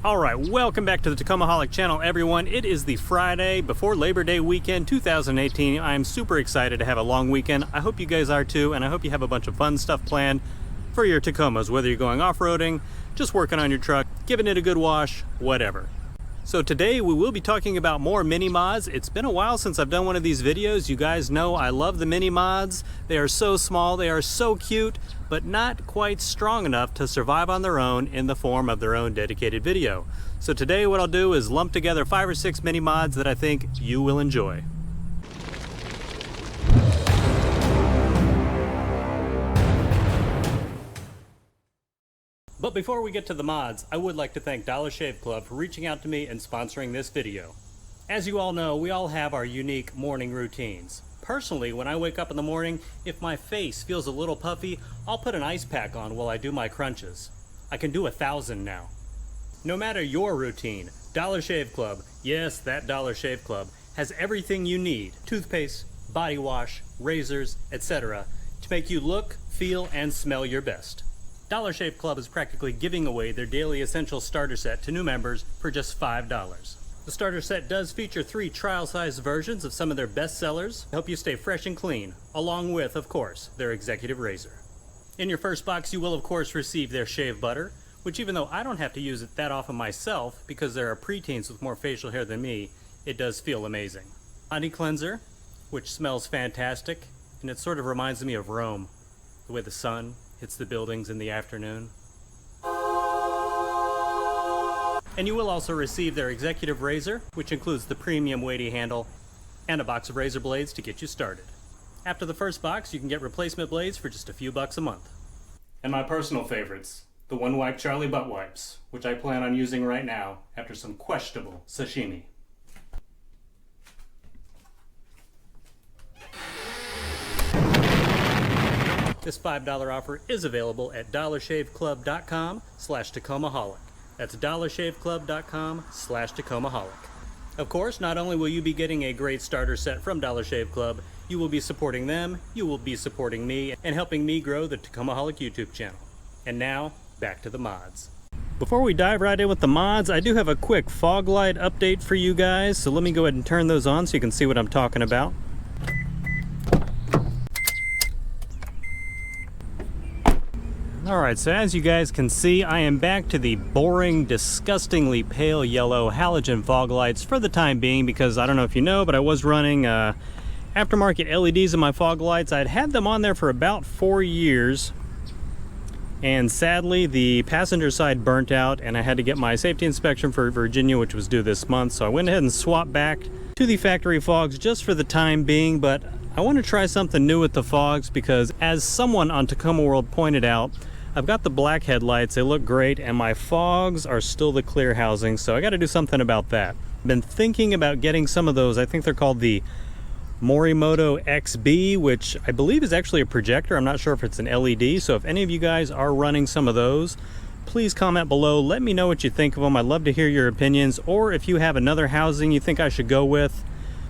Alright, welcome back to the Tacomaholic channel, everyone. It is the Friday before Labor Day weekend 2018. I am super excited to have a long weekend. I hope you guys are too, and I hope you have a bunch of fun stuff planned for your Tacomas, whether you're going off-roading, just working on your truck, giving it a good wash, whatever. So today we will be talking about more mini mods. It's been a while since I've done one of these videos. You guys know I love the mini mods. They are so small, they are so cute, but not quite strong enough to survive on their own in the form of their own dedicated video. So today what I'll do is lump together 5 or 6 mini mods that I think you will enjoy. But before we get to the mods, I would like to thank Dollar Shave Club for reaching out to me and sponsoring this video. As you all know, we all have our unique morning routines. Personally, when I wake up in the morning, if my face feels a little puffy, I'll put an ice pack on while I do my crunches. I can do 1,000 now. No matter your routine, Dollar Shave Club, yes, that Dollar Shave Club, has everything you need: toothpaste, body wash, razors, etc. to make you look, feel, and smell your best. Dollar Shave Club is practically giving away their daily essential starter set to new members for just $5. The starter set does feature 3 trial-sized versions of some of their best sellers to help you stay fresh and clean, along with, of course, their executive razor. In your first box, you will of course receive their shave butter, which even though I don't have to use it that often myself because there are preteens with more facial hair than me, it does feel amazing. Body cleanser, which smells fantastic, and it sort of reminds me of Rome, the way the sun hits the buildings in the afternoon. And you will also receive their executive razor, which includes the premium weighty handle and a box of razor blades to get you started. After the first box, you can get replacement blades for just a few bucks a month. And my personal favorites, the One Wipe Charlie butt wipes, which I plan on using right now after some questionable sashimi. This $5 offer is available at dollarshaveclub.com/Tacomaholic. That's dollarshaveclub.com/Tacomaholic. Of course, not only will you be getting a great starter set from Dollar Shave Club, you will be supporting them, you will be supporting me, and helping me grow the Tacomaholic YouTube channel. And now, back to the mods. Before we dive right in with the mods, I do have a quick fog light update for you guys, so let me go ahead and turn those on so you can see what I'm talking about. Alright, so as you guys can see, I am back to the boring, disgustingly pale yellow halogen fog lights for the time being, because I don't know if you know, but I was running aftermarket LEDs in my fog lights. I'd had them on there for about 4 years, and sadly the passenger side burnt out and I had to get my safety inspection for Virginia, which was due this month, so I went ahead and swapped back to the factory fogs just for the time being. But I want to try something new with the fogs because, as someone on Tacoma World pointed out, I've got the black headlights, they look great, and my fogs are still the clear housing, so I got to do something about that. I've been thinking about getting some of those. I think they're called the Morimoto XB, which I believe is actually a projector. I'm not sure if it's an LED, so if any of you guys are running some of those, please comment below. Let me know what you think of them. I'd love to hear your opinions, or if you have another housing you think I should go with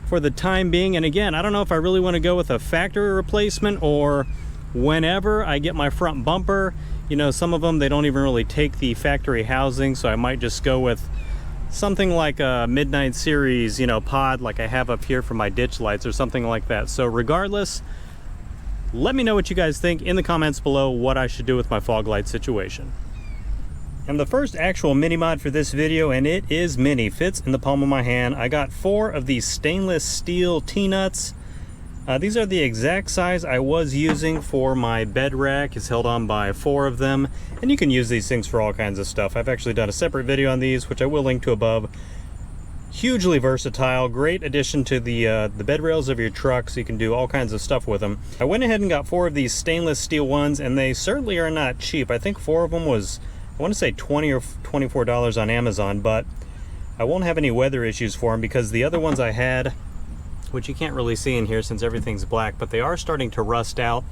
for the time being. And again, I don't know if I really want to go with a factory replacement or whenever I get my front bumper. You know, some of them, they don't even really take the factory housing, so I might just go with something like a Midnight Series, you know, pod like I have up here for my ditch lights or something like that. So regardless, let me know what you guys think in the comments below what I should do with my fog light situation. And the first actual mini mod for this video, and it is mini, fits in the palm of my hand. I got 4 of these stainless steel T-nuts. These are the exact size I was using for my bed rack. It's held on by 4 of them, and you can use these things for all kinds of stuff. I've actually done a separate video on these, which I will link to above. Hugely versatile, great addition to the bed rails of your truck, so you can do all kinds of stuff with them. I went ahead and got 4 of these stainless steel ones, and they certainly are not cheap. I think 4 of them was, I want to say $20 or $24 on Amazon, but I won't have any weather issues for them because the other ones I had, which you can't really see in here since everything's black, but they are starting to rust out,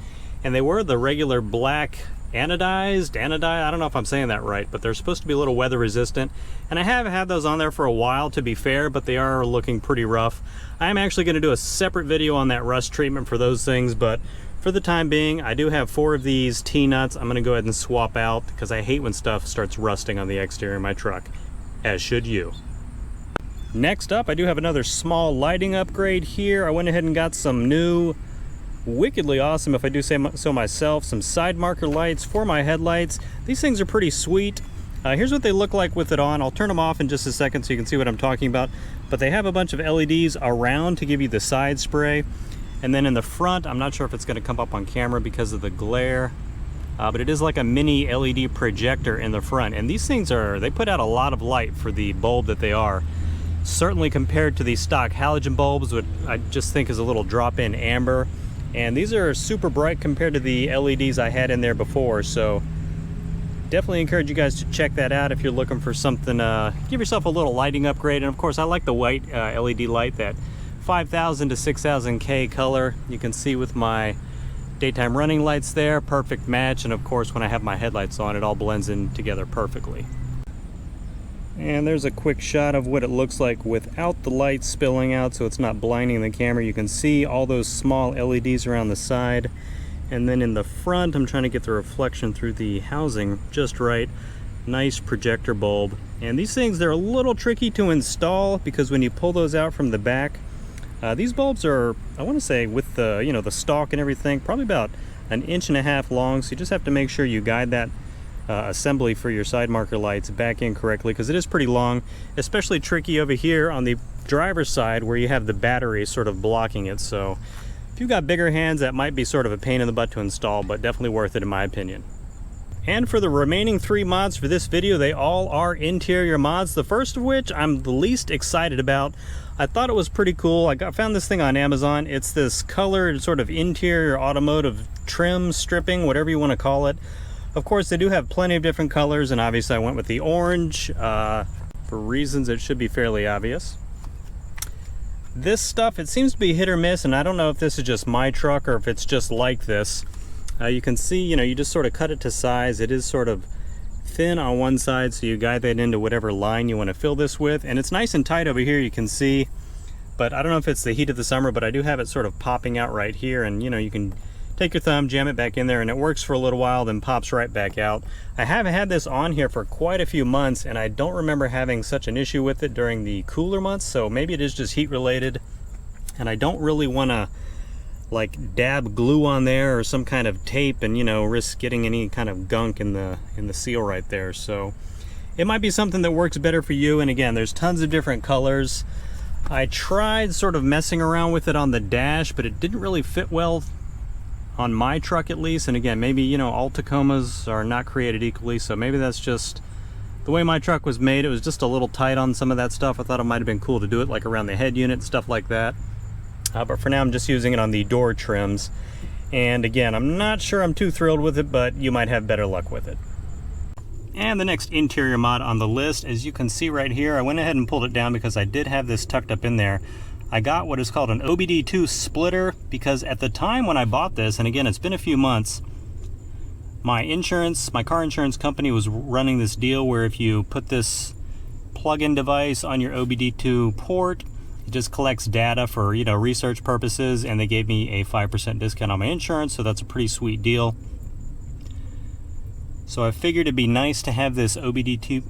and they were the regular black anodized, I don't know if I'm saying that right, but they're supposed to be a little weather resistant, and I have had those on there for a while, to be fair, but they are looking pretty rough. I'm actually going to do a separate video on that rust treatment for those things, but for the time being, I do have 4 of these T-nuts I'm going to go ahead and swap out because I hate when stuff starts rusting on the exterior of my truck. as should you. Next up, I do have another small lighting upgrade here. I went ahead and got some new, wickedly awesome, if I do say so myself, some side marker lights for my headlights. These things are pretty sweet. Here's what they look like with it on. I'll turn them off in just a second so you can see what I'm talking about. But they have a bunch of LEDs around to give you the side spray. And then in the front, I'm not sure if it's going to come up on camera because of the glare, but it is like a mini LED projector in the front. And these things they put out a lot of light for the bulb that they are. Certainly compared to the stock halogen bulbs, which I just think is a little drop-in amber. And these are super bright compared to the LEDs I had in there before. So definitely encourage you guys to check that out if you're looking for something, give yourself a little lighting upgrade. And of course, I like the white LED light, that 5000 to 6000K color. You can see with my daytime running lights there, perfect match. And of course, when I have my headlights on, it all blends in together perfectly. And there's a quick shot of what it looks like without the light spilling out, so it's not blinding the camera. You can see all those small LEDs around the side. And then in the front, I'm trying to get the reflection through the housing just right. Nice projector bulb. And these things, they're a little tricky to install because when you pull those out from the back, these bulbs are, I want to say, with the, the stalk and everything, probably about 1.5 inches long. So you just have to make sure you guide that assembly for your side marker lights back in correctly, because it is pretty long. Especially tricky over here on the driver's side where you have the battery sort of blocking it. So if you've got bigger hands, that might be sort of a pain in the butt to install, but definitely worth it in my opinion. And for the remaining 3 mods for this video, they all are interior mods, the first of which I'm the least excited about. I thought it was pretty cool. I found this thing on Amazon. It's this colored sort of interior automotive trim stripping, whatever you want to call it. Of course, they do have plenty of different colors, and obviously I went with the orange for reasons that should be fairly obvious. This stuff, it seems to be hit or miss, and I don't know if this is just my truck or if it's just like this. You can see, you just sort of cut it to size. It is sort of thin on one side, so you guide that into whatever line you want to fill this with. And it's nice and tight over here, you can see. But I don't know if it's the heat of the summer, but I do have it sort of popping out right here. And, you can take your thumb, jam it back in there, and it works for a little while, then pops right back out. I have had this on here for quite a few months, and I don't remember having such an issue with it during the cooler months. So maybe it is just heat related. And I don't really want to like dab glue on there or some kind of tape and risk getting any kind of gunk in the seal right there. So it might be something that works better for you. And again, there's tons of different colors. I tried sort of messing around with it on the dash, but it didn't really fit well on my truck at least. And again, maybe all Tacomas are not created equally, so maybe that's just the way my truck was made. It was just a little tight on some of that stuff. I thought it might have been cool to do it like around the head unit and stuff like that. But for now, I'm just using it on the door trims. And again, I'm not sure I'm too thrilled with it, but you might have better luck with it. And the next interior mod on the list, as you can see right here, I went ahead and pulled it down because I did have this tucked up in there. I got what is called an Obd2 Splitter because at the time when I bought this, and again, it's been a few months, my car insurance company was running this deal where if you put this plug-in device on your Obd2 port, it just collects data for, research purposes, and they gave me a 5% discount on my insurance, so that's a pretty sweet deal. So I figured it'd be nice to have this Obd2,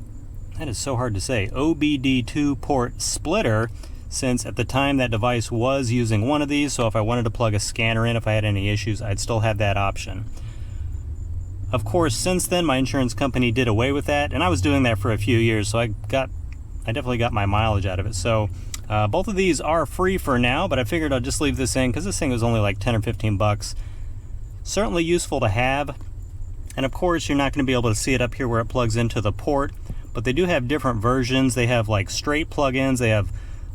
that is so hard to say, Obd2 port splitter, since at the time that device was using one of these, so if I wanted to plug a scanner in, if I had any issues, I'd still have that option. Of course, since then, my insurance company did away with that, and I was doing that for a few years, so I definitely got my mileage out of it. So both of these are free for now, but I figured I'll just leave this in because this thing was only like 10 or 15 bucks. Certainly useful to have. And of course, you're not going to be able to see it up here where it plugs into the port, but they do have different versions. They have like straight plugins. They have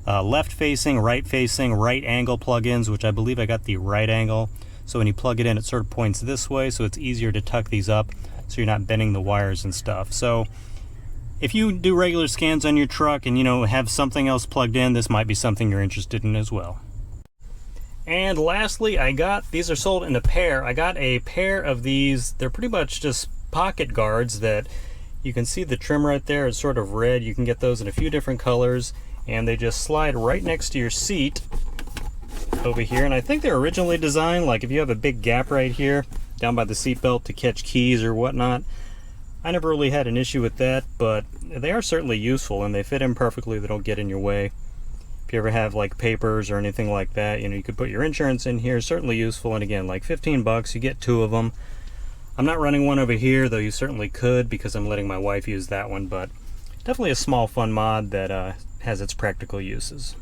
left facing, right angle plugins, which I believe I got the right angle. So when you plug it in, it sort of points this way, so it's easier to tuck these up so you're not bending the wires and stuff. So if you do regular scans on your truck and have something else plugged in, this might be something you're interested in as well. And lastly, these are sold in a pair. I got a pair of these. They're pretty much just pocket guards that you can see the trim right there is sort of red. You can get those in a few different colors, and they just slide right next to your seat over here. And I think they're originally designed like if you have a big gap right here down by the seat belt to catch keys or whatnot. I never really had an issue with that, but they are certainly useful and they fit in perfectly. They don't get in your way. If you ever have like papers or anything like that, you could put your insurance in here. Certainly useful. And again, like 15 bucks, you get 2 of them. I'm not running one over here, though you certainly could because I'm letting my wife use that one, but definitely a small fun mod that has its practical uses.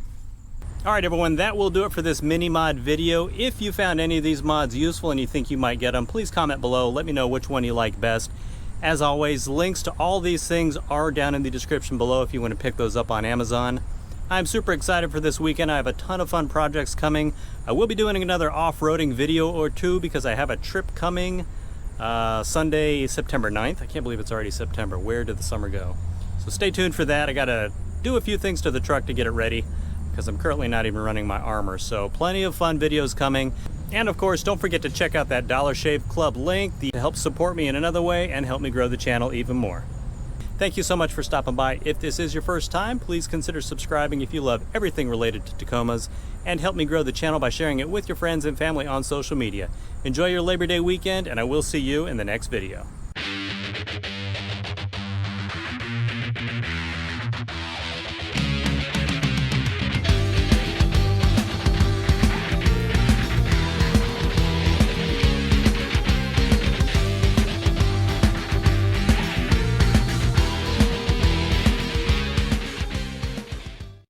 Alright everyone, that will do it for this mini mod video. If you found any of these mods useful and you think you might get them, please comment below. Let me know which one you like best. As always, links to all these things are down in the description below if you want to pick those up on Amazon. I'm super excited for this weekend. I have a ton of fun projects coming. I will be doing another off-roading video or 2 because I have a trip coming Sunday, September 9th. I can't believe it's already September. Where did the summer go? So stay tuned for that. I gotta do a few things to the truck to get it ready because I'm currently not even running my armor. So plenty of fun videos coming. And of course, don't forget to check out that Dollar Shave Club link to help support me in another way and help me grow the channel even more. Thank you so much for stopping by. If this is your first time, please consider subscribing if you love everything related to Tacomas, and help me grow the channel by sharing it with your friends and family on social media. Enjoy your Labor Day weekend, and I will see you in the next video.